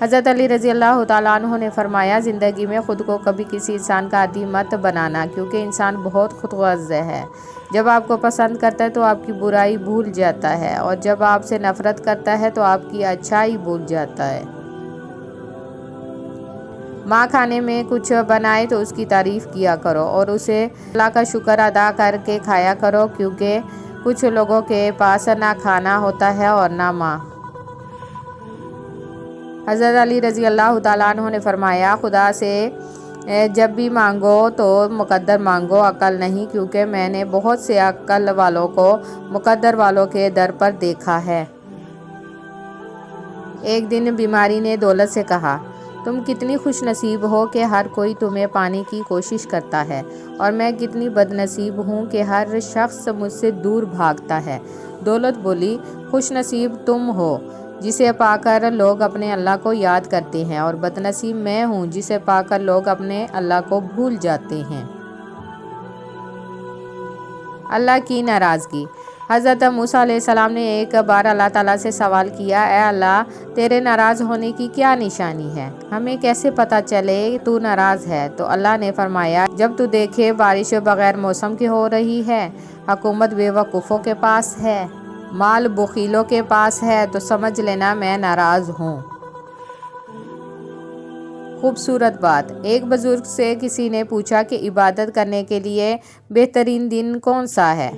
حضرت علی رضی اللہ تعالیٰ عنہ نے فرمایا، زندگی میں خود کو کبھی کسی انسان کا عادی مت بنانا، کیونکہ انسان بہت خود غرض ہے۔ جب آپ کو پسند کرتا ہے تو آپ کی برائی بھول جاتا ہے، اور جب آپ سے نفرت کرتا ہے تو آپ کی اچھائی بھول جاتا ہے۔ ماں کھانے میں کچھ بنائے تو اس کی تعریف کیا کرو اور اسے اللہ کا شکر ادا کر کے کھایا کرو، کیونکہ کچھ لوگوں کے پاس نہ کھانا ہوتا ہے اور نہ ماں۔ حضرت علی رضی اللہ تعالیٰ عنہ نے فرمایا، خدا سے جب بھی مانگو تو مقدر مانگو، عقل نہیں، کیونکہ میں نے بہت سے عقل والوں کو مقدر والوں کے در پر دیکھا ہے۔ ایک دن بیماری نے دولت سے کہا، تم کتنی خوش نصیب ہو کہ ہر کوئی تمہیں پانے کی کوشش کرتا ہے، اور میں کتنی بد نصیب ہوں کہ ہر شخص مجھ سے دور بھاگتا ہے۔ دولت بولی، خوش نصیب تم ہو جسے پا کر لوگ اپنے اللہ کو یاد کرتے ہیں، اور بد نصیب میں ہوں جسے پا کر لوگ اپنے اللہ کو بھول جاتے ہیں۔ اللہ کی ناراضگی۔ حضرت موسیٰ علیہ السلام نے ایک بار اللہ تعالیٰ سے سوال کیا، اے اللہ، تیرے ناراض ہونے کی کیا نشانی ہے؟ ہمیں کیسے پتہ چلے تو ناراض ہے؟ تو اللہ نے فرمایا، جب تو دیکھے بارش بغیر موسم کے ہو رہی ہے، حکومت بے وقوفوں کے پاس ہے، مال بخیلوں کے پاس ہے، تو سمجھ لینا میں ناراض ہوں۔ خوبصورت بات۔ ایک بزرگ سے کسی نے پوچھا کہ عبادت کرنے کے لیے بہترین دن کون سا ہے؟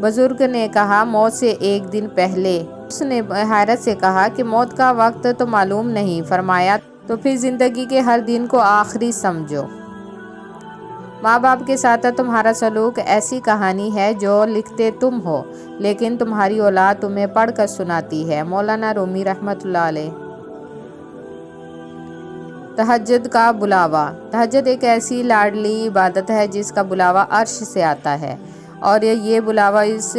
بزرگ نے کہا، موت سے ایک دن پہلے۔ اس نے حیرت سے کہا کہ موت کا وقت تو معلوم نہیں۔ فرمایا، تو پھر زندگی کے ہر دن کو آخری سمجھو۔ ماں باپ کے ساتھ تمہارا سلوک ایسی کہانی ہے جو لکھتے تم ہو، لیکن تمہاری اولاد تمہیں پڑھ کر سناتی ہے۔ مولانا رومی رحمۃ اللہ علیہ۔ تہجد کا بلاوا۔ تہجد ایک ایسی لاڈلی عبادت ہے جس کا بلاوا عرش سے آتا ہے، اور یہ بلاوا اس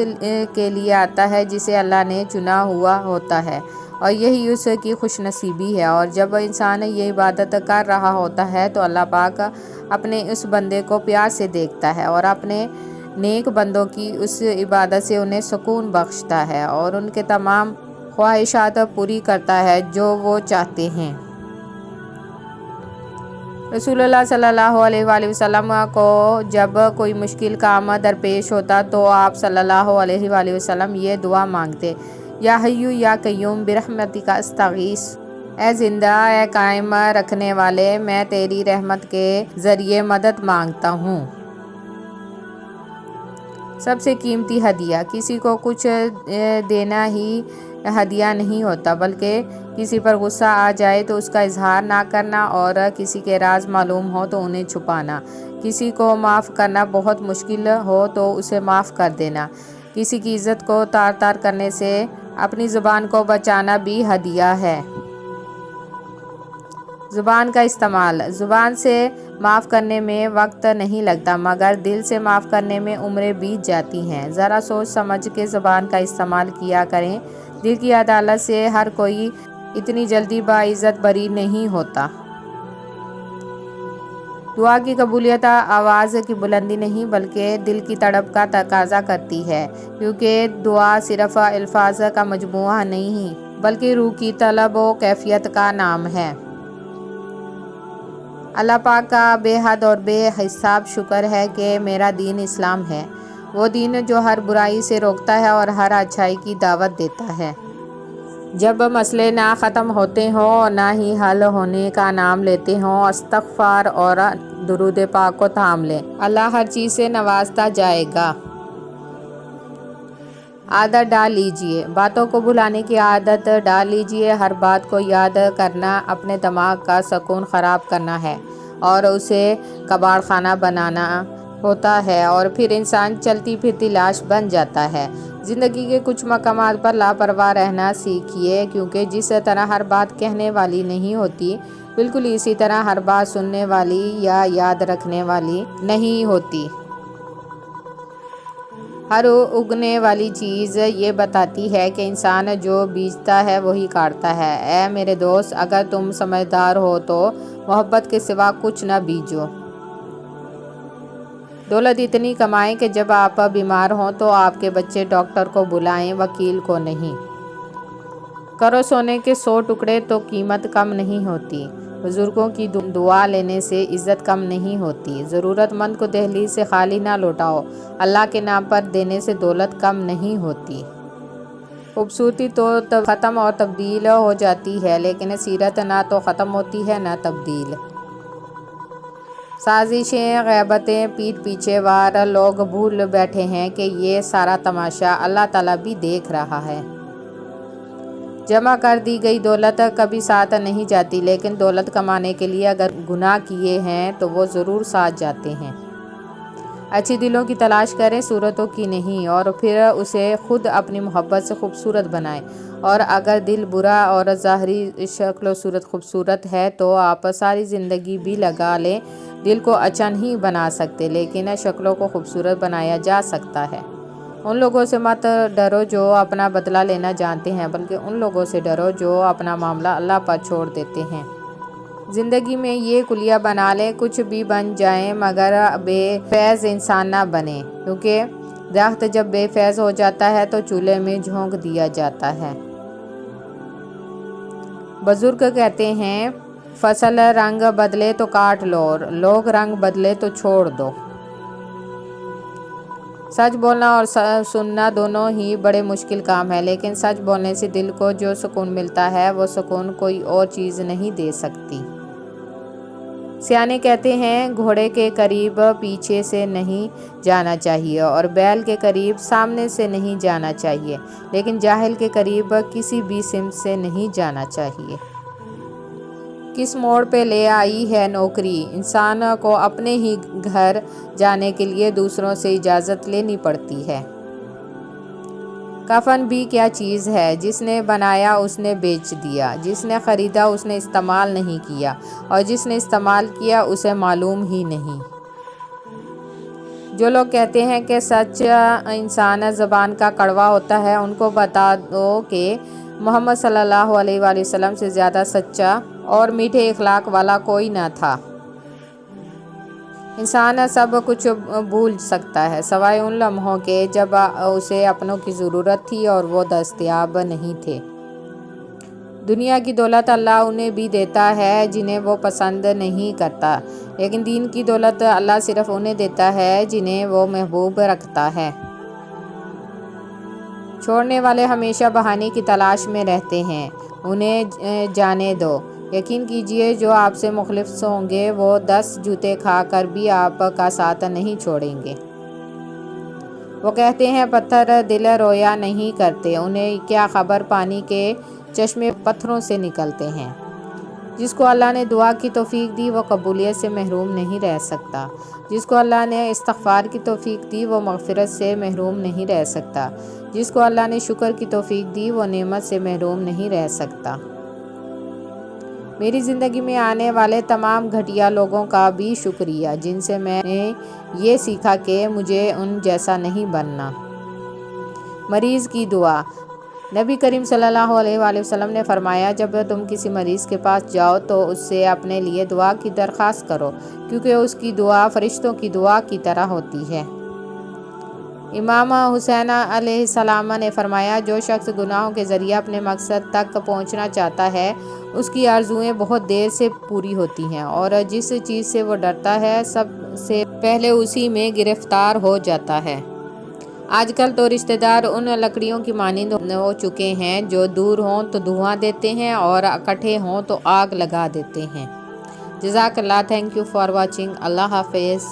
کے لیے آتا ہے جسے اللہ نے چنا ہوا ہوتا ہے، اور یہی اس کی خوش نصیبی ہے۔ اور جب انسان یہ عبادت کر رہا ہوتا ہے تو اللہ پاک اپنے اس بندے کو پیار سے دیکھتا ہے، اور اپنے نیک بندوں کی اس عبادت سے انہیں سکون بخشتا ہے، اور ان کے تمام خواہشات پوری کرتا ہے جو وہ چاہتے ہیں۔ رسول اللہ صلی اللہ علیہ وآلہ وسلم کو جب کوئی مشکل کام درپیش ہوتا تو آپ صلی اللہ علیہ وآلہ وسلم یہ دعا مانگتے، یا حیّ یا قیوم برحمتک استغیث، اے زندہ اے قائم رکھنے والے، میں تیری رحمت کے ذریعے مدد مانگتا ہوں۔ سب سے قیمتی ہدیہ۔ کسی کو کچھ دینا ہی ہدیہ نہیں ہوتا، بلکہ کسی پر غصہ آ جائے تو اس کا اظہار نہ کرنا، اور کسی کے راز معلوم ہو تو انہیں چھپانا، کسی کو معاف کرنا بہت مشکل ہو تو اسے معاف کر دینا، کسی کی عزت کو تار تار کرنے سے اپنی زبان کو بچانا بھی ہدیہ ہے۔ زبان کا استعمال۔ زبان سے معاف کرنے میں وقت نہیں لگتا، مگر دل سے معاف کرنے میں عمریں بیت جاتی ہیں۔ ذرا سوچ سمجھ کے زبان کا استعمال کیا کریں۔ دل کی عدالت سے ہر کوئی اتنی جلدی باعزت بری نہیں ہوتا۔ دعا کی قبولیت آواز کی بلندی نہیں بلکہ دل کی تڑپ کا تقاضا کرتی ہے، کیونکہ دعا صرف الفاظ کا مجموعہ نہیں بلکہ روح کی طلب و کیفیت کا نام ہے۔ اللہ پاک کا بے حد اور بے حساب شکر ہے کہ میرا دین اسلام ہے، وہ دین جو ہر برائی سے روکتا ہے اور ہر اچھائی کی دعوت دیتا ہے۔ جب مسئلے نہ ختم ہوتے ہوں اور نہ ہی حل ہونے کا نام لیتے ہوں، استغفار اور درود پاک کو تھام لیں، اللہ ہر چیز سے نوازتا جائے گا۔ عادت ڈال لیجئے۔ باتوں کو بھلانے کی عادت ڈال لیجئے۔ ہر بات کو یاد کرنا اپنے دماغ کا سکون خراب کرنا ہے اور اسے کباڑ خانہ بنانا ہوتا ہے، اور پھر انسان چلتی پھرتی لاش بن جاتا ہے۔ زندگی کے کچھ مقامات پر لاپرواہ رہنا سیکھیے، کیونکہ جس طرح ہر بات کہنے والی نہیں ہوتی، بالکل اسی طرح ہر بات سننے والی یا یاد رکھنے والی نہیں ہوتی۔ ہر اگنے والی چیز یہ بتاتی ہے کہ انسان جو بیجتا ہے وہی کاٹتا ہے۔ اے میرے دوست، اگر تم سمجھدار ہو تو محبت کے سوا کچھ نہ بیجو۔ دولت اتنی کمائیں کہ جب آپ بیمار ہوں تو آپ کے بچے ڈاکٹر کو بلائیں، وکیل کو نہیں۔ کرو سونے کے 100 ٹکڑے تو قیمت کم نہیں ہوتی، بزرگوں کی دعا لینے سے عزت کم نہیں ہوتی، ضرورت مند کو دہلیز سے خالی نہ لوٹاؤ، اللہ کے نام پر دینے سے دولت کم نہیں ہوتی۔ خوبصورتی تو ختم اور تبدیل ہو جاتی ہے، لیکن سیرت نہ تو ختم ہوتی ہے نہ تبدیل۔ سازشیں، غیبتیں، پیٹھ پیچھے وار، لوگ بھول بیٹھے ہیں کہ یہ سارا تماشا اللہ تعالیٰ بھی دیکھ رہا ہے۔ جمع کر دی گئی دولت کبھی ساتھ نہیں جاتی، لیکن دولت کمانے کے لیے اگر گناہ کیے ہیں تو وہ ضرور ساتھ جاتے ہیں۔ اچھی دلوں کی تلاش کریں، صورتوں کی نہیں، اور پھر اسے خود اپنی محبت سے خوبصورت بنائیں۔ اور اگر دل برا اور ظاہری شکل و صورت خوبصورت ہے تو آپ ساری زندگی بھی لگا لیں، دل کو اچھا نہیں بنا سکتے، لیکن شکلوں کو خوبصورت بنایا جا سکتا ہے۔ ان لوگوں سے مت ڈرو جو اپنا بدلہ لینا جانتے ہیں، بلکہ ان لوگوں سے ڈرو جو اپنا معاملہ اللہ پر چھوڑ دیتے ہیں۔ زندگی میں یہ کلیہ بنا لیں، کچھ بھی بن جائیں مگر بے فیض انسان نہ بنیں، کیونکہ درخت جب بے فیض ہو جاتا ہے تو چولہے میں جھونک دیا جاتا ہے۔ بزرگ کہتے ہیں، فصل رنگ بدلے تو کاٹ لو، لوگ رنگ بدلے تو چھوڑ دو۔ سچ بولنا اور سننا دونوں ہی بڑے مشکل کام ہیں، لیکن سچ بولنے سے دل کو جو سکون ملتا ہے وہ سکون کوئی اور چیز نہیں دے سکتی۔ سیانے کہتے ہیں، گھوڑے کے قریب پیچھے سے نہیں جانا چاہیے اور بیل کے قریب سامنے سے نہیں جانا چاہیے، لیکن جاہل کے قریب کسی بھی سمت سے نہیں جانا چاہیے۔ کس موڑ پہ لے آئی ہے نوکری، انسان کو اپنے ہی گھر جانے کے لیے دوسروں سے اجازت لینی پڑتی ہے۔ کفن بھی کیا چیز ہے، جس نے بنایا اس نے بیچ دیا، جس نے خریدا اس نے استعمال نہیں کیا، اور جس نے استعمال کیا اسے معلوم ہی نہیں۔ جو لوگ کہتے ہیں کہ سچ انسان زبان کا کڑوا ہوتا ہے، ان کو بتا دو کہ محمد صلی اللہ علیہ وآلہ وسلم سے زیادہ سچا اور میٹھے اخلاق والا کوئی نہ تھا۔ انسان سب کچھ بھول سکتا ہے سوائے ان لمحوں کے جب اسے اپنوں کی ضرورت تھی اور وہ دستیاب نہیں تھے۔ دنیا کی دولت اللہ انہیں بھی دیتا ہے جنہیں وہ پسند نہیں کرتا، لیکن دین کی دولت اللہ صرف انہیں دیتا ہے جنہیں وہ محبوب رکھتا ہے۔ چھوڑنے والے ہمیشہ بہانے کی تلاش میں رہتے ہیں، انہیں جانے دو۔ یقین کیجئے جو آپ سے مخلص ہوں گے وہ 10 جوتے کھا کر بھی آپ کا ساتھ نہیں چھوڑیں گے۔ وہ کہتے ہیں پتھر دل رویا نہیں کرتے، انہیں کیا خبر پانی کے چشمے پتھروں سے نکلتے ہیں۔ جس کو اللہ نے دعا کی توفیق دی وہ قبولیت سے محروم نہیں رہ سکتا، جس کو اللہ نے استغفار کی توفیق دی وہ مغفرت سے محروم نہیں رہ سکتا، جس کو اللہ نے شکر کی توفیق دی وہ نعمت سے محروم نہیں رہ سکتا۔ میری زندگی میں آنے والے تمام گھٹیا لوگوں کا بھی شکریہ، جن سے میں نے یہ سیکھا کہ مجھے ان جیسا نہیں بننا۔ مریض کی دعا۔ نبی کریم صلی اللہ علیہ وآلہ وسلم نے فرمایا، جب تم کسی مریض کے پاس جاؤ تو اس سے اپنے لیے دعا کی درخواست کرو، کیونکہ اس کی دعا فرشتوں کی دعا کی طرح ہوتی ہے۔ امام حسین علیہ السلام نے فرمایا، جو شخص گناہوں کے ذریعے اپنے مقصد تک پہنچنا چاہتا ہے اس کی آرزوئیں بہت دیر سے پوری ہوتی ہیں، اور جس چیز سے وہ ڈرتا ہے سب سے پہلے اسی میں گرفتار ہو جاتا ہے۔ آج کل تو رشتہ دار ان لکڑیوں کی مانند ہو چکے ہیں جو دور ہوں تو دھواں دیتے ہیں اور اکٹھے ہوں تو آگ لگا دیتے ہیں۔ جزاک اللہ، تھینک یو فار واچنگ، اللہ حافظ۔